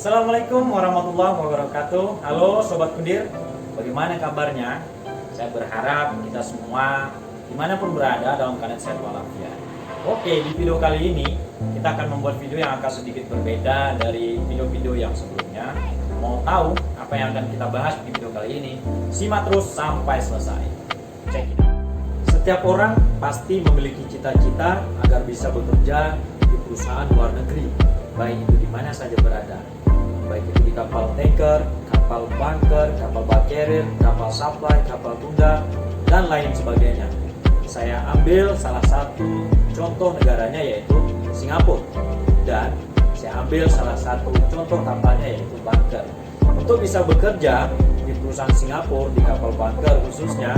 Assalamualaikum warahmatullahi wabarakatuh. Halo Sobat Kundir, bagaimana kabarnya? Saya berharap kita semua dimanapun berada dalam keadaan sehat walafiat. Oke, di video kali ini kita akan membuat video yang akan sedikit berbeda dari video-video yang sebelumnya. Mau tahu apa yang akan kita bahas di video kali ini? Simak terus sampai selesai. Check it out. Setiap orang pasti memiliki cita-cita agar bisa bekerja di perusahaan luar negeri, baik itu di mana saja berada, baik itu di kapal tanker, kapal bunker, kapal bulk carrier, kapal supply, kapal tunda, dan lain sebagainya. Saya ambil salah satu contoh negaranya yaitu Singapura, dan saya ambil salah satu contoh kapalnya yaitu bunker. Untuk bisa bekerja di perusahaan Singapura di kapal bunker khususnya,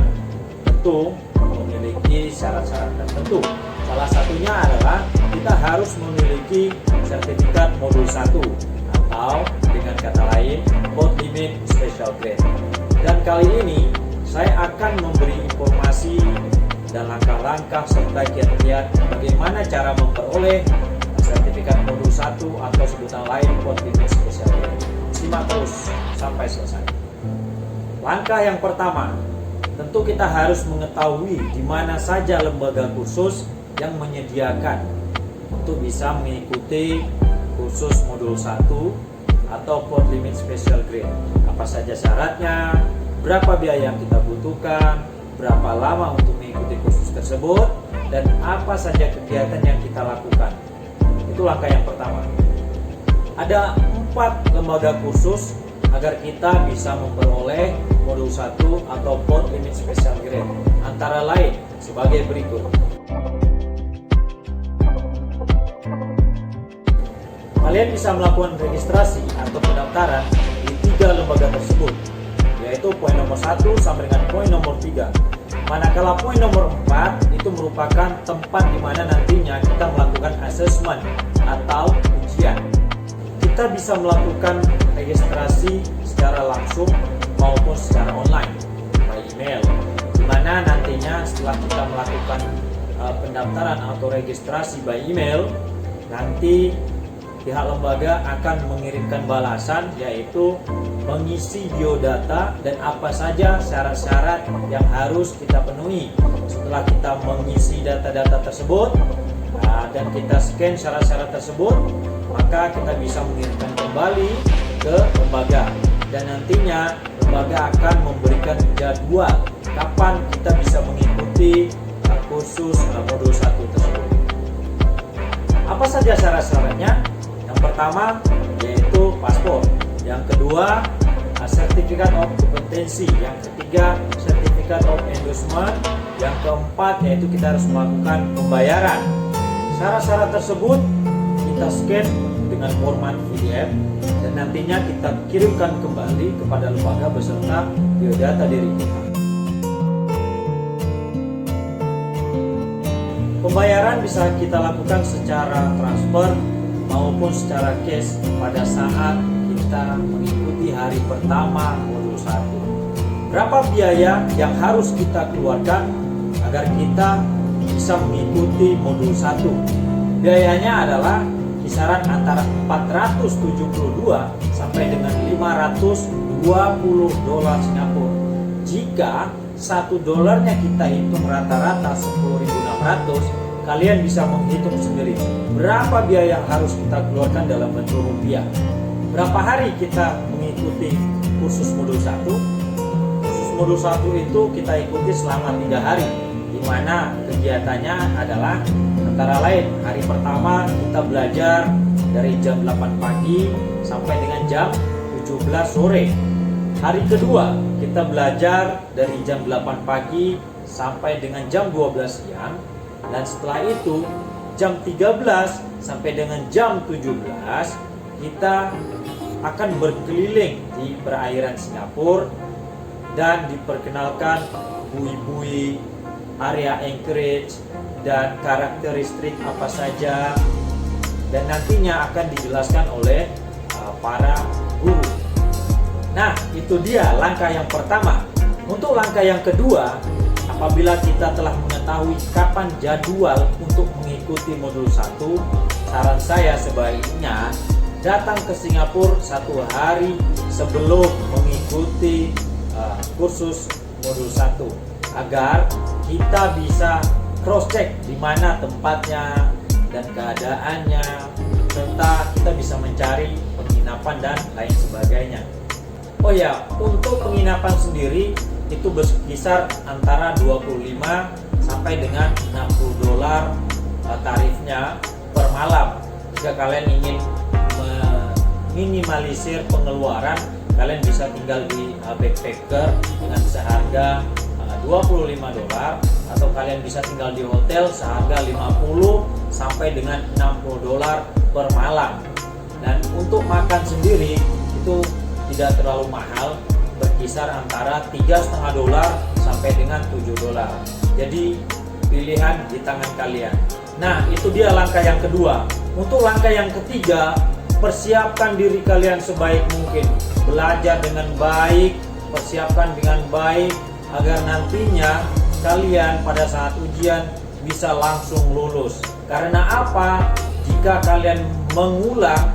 tentu memiliki syarat-syarat tertentu. Salah satunya adalah kita harus memiliki sertifikat modul 1 atau dengan kata lain Port Limit Special Grade. Dan kali ini saya akan memberi informasi dan langkah-langkah serta kiat-kiat bagaimana cara memperoleh sertifikat modul 1 atau sebutan lain Port Limit Special Grade. Simak terus sampai selesai. Langkah yang pertama, tentu kita harus mengetahui di mana saja lembaga kursus yang menyediakan untuk bisa mengikuti kursus modul 1 atau Port Limit Special Grade. Apa saja syaratnya, berapa biaya yang kita butuhkan, berapa lama untuk mengikuti kursus tersebut, dan apa saja kegiatan yang kita lakukan. Itu langkah yang pertama. Ada 4 lembaga kursus agar kita bisa memperoleh modul 1 atau Port Limit Special Grade. Antara lain sebagai berikut. Kalian bisa melakukan registrasi atau pendaftaran di 3 lembaga tersebut, yaitu poin nomor 1 sampai dengan poin nomor 3. Manakala poin nomor 4 itu merupakan tempat di mana nantinya kita melakukan assessment atau ujian. Kita bisa melakukan registrasi secara langsung maupun secara online by email, di mana nantinya setelah kita melakukan pendaftaran atau registrasi by email, nanti pihak lembaga akan mengirimkan balasan, yaitu mengisi biodata dan apa saja syarat-syarat yang harus kita penuhi. Setelah kita mengisi data-data tersebut dan kita scan syarat-syarat tersebut, maka kita bisa mengirimkan kembali ke lembaga, dan nantinya lembaga akan memberikan jadwal kapan kita bisa mengikuti kursus modul 1 tersebut. Apa saja syarat-syaratnya? Yang pertama yaitu paspor, yang kedua sertifikat of kompetensi, yang ketiga sertifikat of endorsement, yang keempat yaitu kita harus melakukan pembayaran. Syarat-syarat tersebut kita scan dengan format PDF dan nantinya kita kirimkan kembali kepada lembaga beserta biodata diri kita. Pembayaran bisa kita lakukan secara transfer maupun secara cash pada saat kita mengikuti hari pertama modul 1. Berapa biaya yang harus kita keluarkan agar kita bisa mengikuti modul 1? Biayanya adalah kisaran antara 472 sampai dengan 520 dolar Singapura. Jika $1 kita hitung rata-rata 10.600, kalian bisa menghitung sendiri berapa biaya yang harus kita keluarkan dalam bentuk rupiah. Berapa hari kita mengikuti kursus modul 1? Kursus modul 1 itu kita ikuti selama 3 hari, di mana kegiatannya adalah antara lain hari pertama kita belajar dari jam 8 pagi sampai dengan jam 17 sore. Hari kedua kita belajar dari jam 8 pagi sampai dengan jam 12 siang. Dan setelah itu jam 13 sampai dengan jam 17 kita akan berkeliling di perairan Singapura dan diperkenalkan bui-bui, area anchorage, dan karakteristik apa saja, dan nantinya akan dijelaskan oleh para guru. Nah, itu dia langkah yang pertama. Untuk langkah yang kedua, apabila kita telah mengetahui kapan jadwal untuk mengikuti modul 1, saran saya sebaiknya datang ke Singapura 1 hari sebelum mengikuti kursus modul 1 agar kita bisa cross check di mana tempatnya dan keadaannya, serta kita bisa mencari penginapan dan lain sebagainya. Oh ya, untuk penginapan sendiri itu berkisar antara 25 sampai dengan 60 dolar tarifnya per malam. Jika kalian ingin meminimalisir pengeluaran, kalian bisa tinggal di backpacker dengan seharga 25 dolar, atau kalian bisa tinggal di hotel seharga 50 sampai dengan 60 dolar per malam. Dan untuk makan sendiri itu tidak terlalu mahal, berkisar antara 3,5 dolar sampai dengan 7 dolar. Jadi pilihan di tangan kalian. Nah, itu dia langkah yang kedua. Untuk langkah yang ketiga, persiapkan diri kalian sebaik mungkin. Belajar dengan baik, persiapkan dengan baik agar nantinya kalian pada saat ujian bisa langsung lulus. Karena apa? Jika kalian mengulang,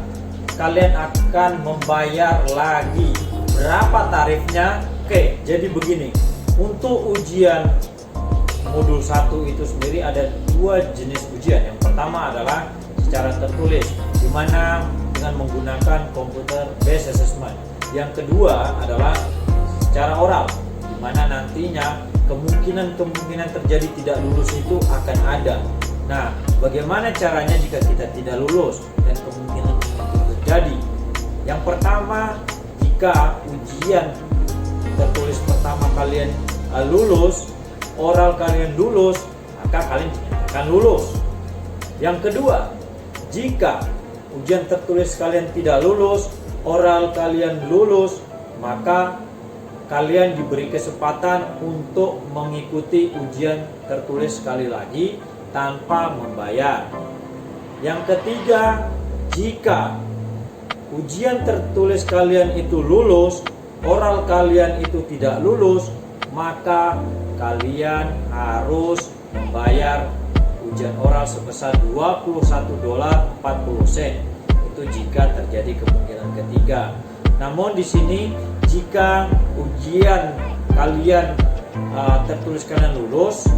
kalian akan membayar lagi. Berapa tarifnya? Oke, jadi begini. Untuk ujian modul 1 itu sendiri ada 2 jenis ujian. Yang pertama adalah secara tertulis, di mana dengan menggunakan computer based assessment. Yang kedua adalah secara oral, di mana nantinya kemungkinan terjadi tidak lulus itu akan ada. Nah, bagaimana caranya jika kita tidak lulus dan kemungkinan itu terjadi? Yang pertama, jika ujian tertulis pertama kalian lulus, oral kalian lulus, maka kalian akan lulus. Yang kedua, jika ujian tertulis kalian tidak lulus, oral kalian lulus, maka kalian diberi kesempatan untuk mengikuti ujian tertulis sekali lagi tanpa membayar. Yang ketiga, jika ujian tertulis kalian itu lulus, oral kalian itu tidak lulus, maka kalian harus membayar ujian oral sebesar 21 dolar 40 sen. Itu jika terjadi kemungkinan ketiga. Namun di sini jika ujian kalian tertulis kalian lulus,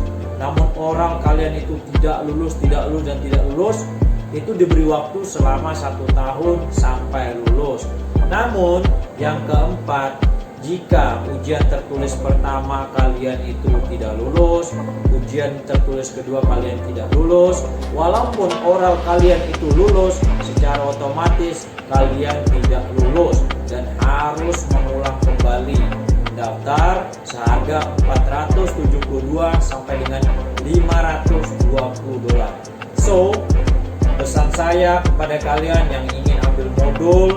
namun oral kalian itu tidak lulus, dan tidak lulus, itu diberi waktu selama 1 tahun sampai lulus. Namun yang keempat, jika ujian tertulis pertama kalian itu tidak lulus, ujian tertulis kedua kalian tidak lulus, walaupun oral kalian itu lulus, secara otomatis kalian tidak lulus dan harus mengulang kembali daftar seharga 472 sampai dengan 520 dolar. So, pesan saya kepada kalian yang ingin ambil modul,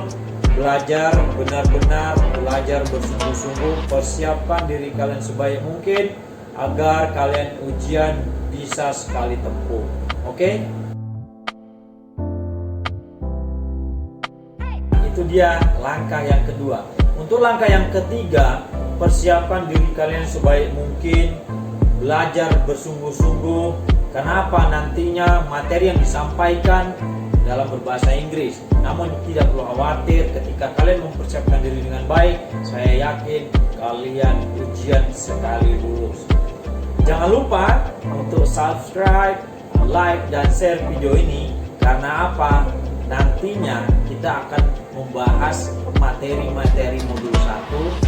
belajar benar-benar, belajar bersungguh-sungguh, persiapkan diri kalian sebaik mungkin agar kalian ujian bisa sekali tempuh. Oke? Itu dia langkah yang kedua. Untuk langkah yang ketiga, persiapkan diri kalian sebaik mungkin, belajar bersungguh-sungguh. Kenapa? Nantinya materi yang disampaikan dalam berbahasa Inggris. Namun tidak perlu khawatir, ketika kalian mempersiapkan diri dengan baik, saya yakin kalian ujian sekali lulus. Jangan lupa untuk subscribe, like, dan share video ini. Karena apa? Nantinya kita akan membahas materi-materi modul 1